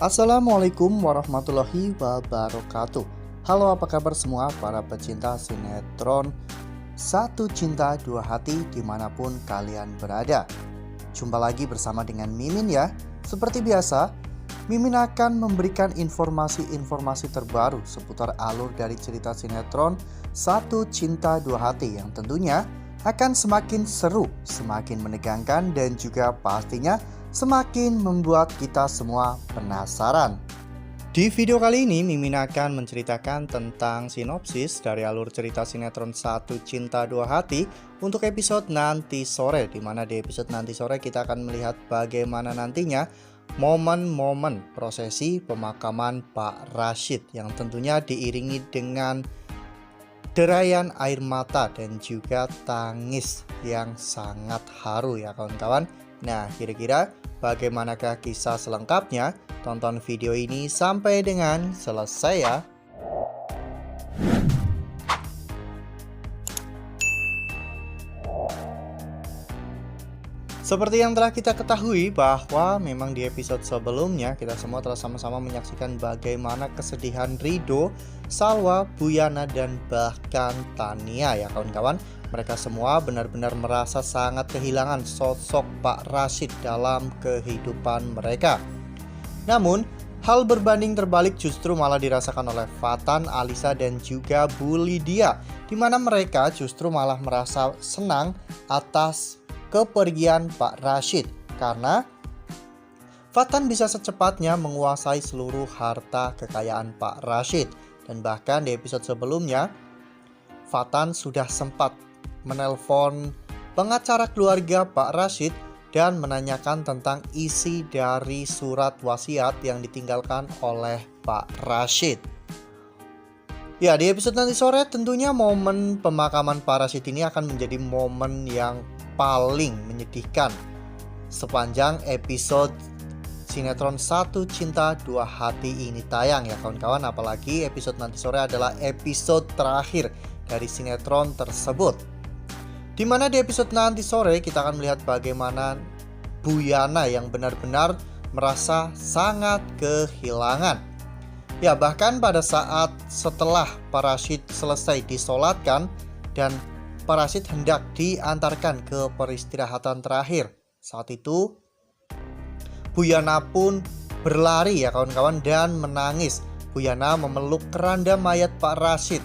Assalamualaikum warahmatullahi wabarakatuh. Halo, apa kabar semua para pecinta sinetron Satu Cinta Dua Hati dimanapun kalian berada. Jumpa lagi bersama dengan Mimin ya. Seperti biasa, Mimin akan memberikan informasi-informasi terbaru seputar alur dari cerita sinetron Satu Cinta Dua Hati yang tentunya akan semakin seru, semakin menegangkan, dan juga pastinya semakin membuat kita semua penasaran. Di video kali ini, Mimin akan menceritakan tentang sinopsis dari alur cerita sinetron Satu Cinta Dua Hati untuk episode nanti sore, di mana di episode nanti sore kita akan melihat bagaimana nantinya momen-momen prosesi pemakaman Pak Rashid yang tentunya diiringi dengan derayan air mata dan juga tangis yang sangat haru ya kawan-kawan. Nah, kira-kira bagaimanakah kisah selengkapnya? Tonton video ini sampai dengan selesai ya. Seperti yang telah kita ketahui bahwa memang di episode sebelumnya kita semua telah sama-sama menyaksikan bagaimana kesedihan Ridho, Salwa, Buyana, dan bahkan Tania ya kawan-kawan. Mereka semua benar-benar merasa sangat kehilangan sosok Pak Rashid dalam kehidupan mereka. Namun, hal berbanding terbalik justru malah dirasakan oleh Fatan, Alisa, dan juga Bu Lydia, di mana mereka justru malah merasa senang atas kepergian Pak Rashid karena Fatan bisa secepatnya menguasai seluruh harta kekayaan Pak Rashid. Dan bahkan di episode sebelumnya, Fatan sudah sempat menelpon pengacara keluarga Pak Rashid dan menanyakan tentang isi dari surat wasiat yang ditinggalkan oleh Pak Rashid. Ya, di episode nanti sore tentunya momen pemakaman Pak Rashid ini akan menjadi momen yang paling menyedihkan sepanjang episode sinetron Satu Cinta Dua Hati ini tayang ya kawan-kawan. Apalagi episode nanti sore adalah episode terakhir dari sinetron tersebut, dimana di episode nanti sore kita akan melihat bagaimana Buyana yang benar-benar merasa sangat kehilangan. Ya, bahkan pada saat setelah Pak Rashid selesai disolatkan dan Pak Rashid hendak diantarkan ke peristirahatan terakhir, saat itu Buyana pun berlari ya kawan-kawan dan menangis. Buyana memeluk keranda mayat Pak Rashid.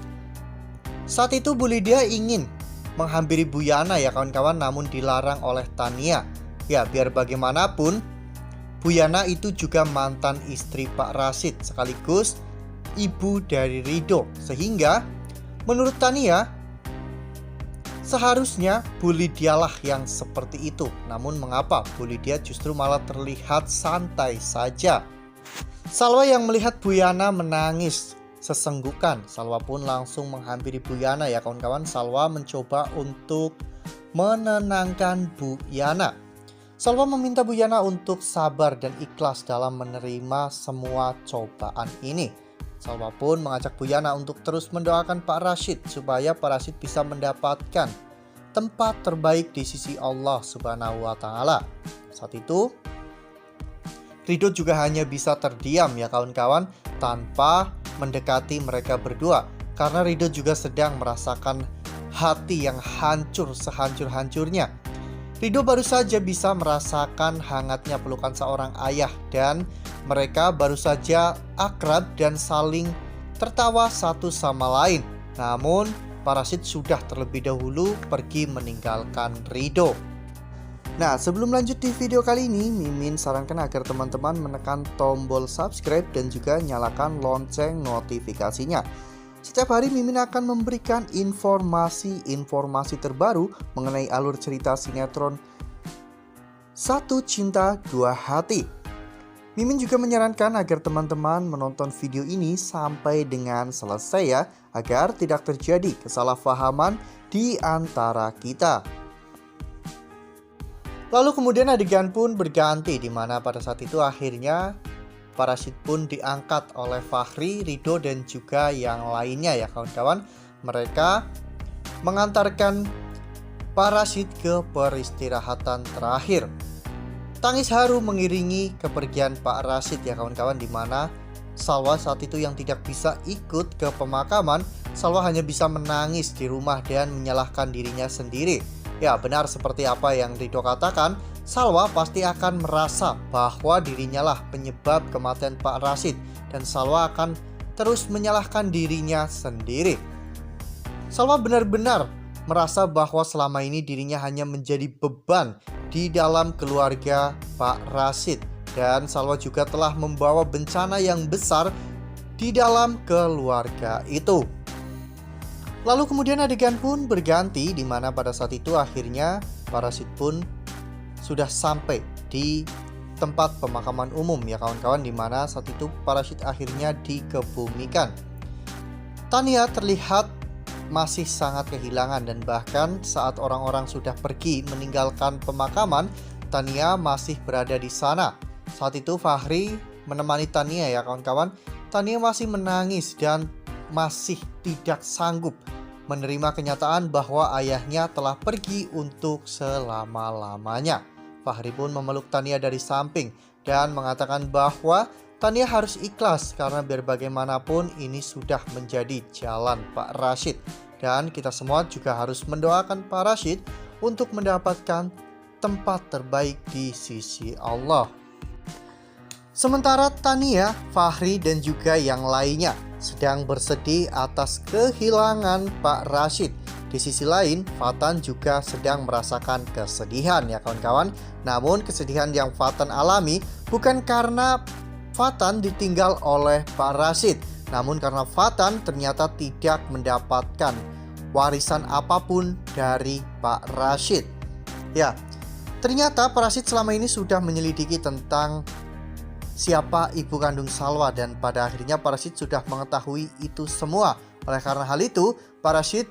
Saat itu Bu Lydia ingin menghampiri Buyana ya kawan-kawan, namun dilarang oleh Tania. Ya, biar bagaimanapun Buyana itu juga mantan istri Pak Rashid sekaligus ibu dari Ridho, sehingga menurut Tania seharusnya Bu Lydia lah yang seperti itu. Namun mengapa Bu Lydia justru malah terlihat santai saja? Salwa yang melihat Buyana menangis sesenggukan, Salwa pun langsung menghampiri Buyana ya kawan-kawan. Salwa mencoba untuk menenangkan Buyana. Salwa meminta Buyana untuk sabar dan ikhlas dalam menerima semua cobaan ini. Salwa pun mengajak Buyana untuk terus mendoakan Pak Rashid supaya Pak Rashid bisa mendapatkan tempat terbaik di sisi Allah Subhanahu wa Ta'ala. Saat itu Ridho juga hanya bisa terdiam ya kawan-kawan, tanpa mendekati mereka berdua, karena Ridho juga sedang merasakan hati yang hancur sehancur-hancurnya. Ridho baru saja bisa merasakan hangatnya pelukan seorang ayah, dan mereka baru saja akrab dan saling tertawa satu sama lain. Namun Pak Rashid sudah terlebih dahulu pergi meninggalkan Ridho. Nah, sebelum lanjut di video kali ini, Mimin sarankan agar teman-teman menekan tombol subscribe dan juga nyalakan lonceng notifikasinya. Setiap hari Mimin akan memberikan informasi-informasi terbaru mengenai alur cerita sinetron Satu Cinta Dua Hati. Mimin juga menyarankan agar teman-teman menonton video ini sampai dengan selesai ya, agar tidak terjadi kesalahpahaman di antara kita. Lalu kemudian adegan pun berganti, di mana pada saat itu akhirnya Pak Rashid pun diangkat oleh Fahri, Ridho, dan juga yang lainnya ya kawan-kawan. Mereka mengantarkan Pak Rashid ke peristirahatan terakhir. Tangis haru mengiringi kepergian Pak Rashid ya kawan-kawan, dimana Salwa saat itu yang tidak bisa ikut ke pemakaman. Salwa hanya bisa menangis di rumah dan menyalahkan dirinya sendiri. Ya, benar seperti apa yang Ridho katakan, Salwa pasti akan merasa bahwa dirinya lah penyebab kematian Pak Rashid, dan Salwa akan terus menyalahkan dirinya sendiri. Salwa benar-benar merasa bahwa selama ini dirinya hanya menjadi beban di dalam keluarga Pak Rashid, dan Salwa juga telah membawa bencana yang besar di dalam keluarga itu. Lalu kemudian adegan pun berganti, di mana pada saat itu akhirnya Pak Rashid pun sudah sampai di tempat pemakaman umum ya kawan-kawan, di mana saat itu Pak Rashid akhirnya dikebumikan. Tania terlihat masih sangat kehilangan, dan bahkan saat orang-orang sudah pergi meninggalkan pemakaman, Tania masih berada di sana. Saat itu Fahri menemani Tania ya kawan-kawan. Tania masih menangis dan masih tidak sanggup menerima kenyataan bahwa ayahnya telah pergi untuk selama-lamanya. Fahri pun memeluk Tania dari samping dan mengatakan bahwa Tania harus ikhlas karena biar bagaimanapun ini sudah menjadi jalan Pak Rashid. Dan kita semua juga harus mendoakan Pak Rashid untuk mendapatkan tempat terbaik di sisi Allah. Sementara Tania, Fahri dan juga yang lainnya sedang bersedih atas kehilangan Pak Rashid. Di sisi lain, Fatan juga sedang merasakan kesedihan ya kawan-kawan. Namun kesedihan yang Fatan alami bukan karena Fatan ditinggal oleh Pak Rashid, namun karena Fatan ternyata tidak mendapatkan warisan apapun dari Pak Rashid. Ya, ternyata Pak Rashid selama ini sudah menyelidiki tentang siapa ibu kandung Salwa, dan pada akhirnya Pak Rashid sudah mengetahui itu semua. Oleh karena hal itu, Pak Rashid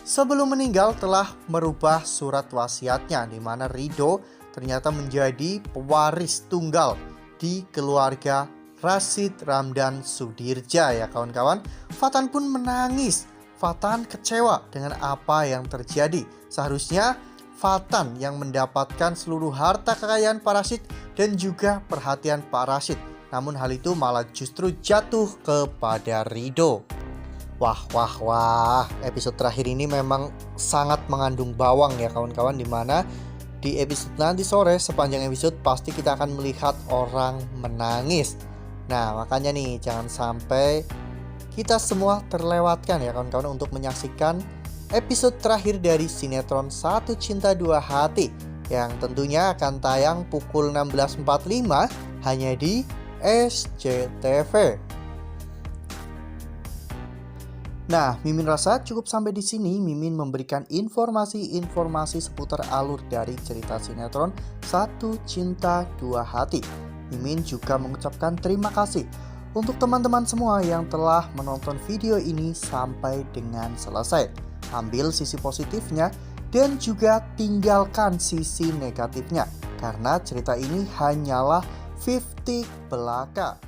sebelum meninggal telah merubah surat wasiatnya, di mana Ridho ternyata menjadi pewaris tunggal di keluarga Rashid Ramdan Sudirja ya kawan-kawan. Fatan pun menangis. Fatan kecewa dengan apa yang terjadi. Seharusnya Fatan yang mendapatkan seluruh harta kekayaan Pak Rashid dan juga perhatian Pak Rashid. Namun hal itu malah justru jatuh kepada Ridho. Wah, episode terakhir ini memang sangat mengandung bawang ya kawan-kawan, dimana di episode nanti sore sepanjang episode pasti kita akan melihat orang menangis. Nah makanya nih jangan sampai kita semua terlewatkan ya kawan-kawan untuk menyaksikan episode terakhir dari sinetron Satu Cinta Dua Hati, yang tentunya akan tayang pukul 16.45 hanya di SCTV. Nah, Mimin rasa cukup sampai di sini. Mimin memberikan informasi-informasi seputar alur dari cerita sinetron Satu Cinta Dua Hati. Mimin juga mengucapkan terima kasih untuk teman-teman semua yang telah menonton video ini sampai dengan selesai. Ambil sisi positifnya dan juga tinggalkan sisi negatifnya, karena cerita ini hanyalah 50 belaka.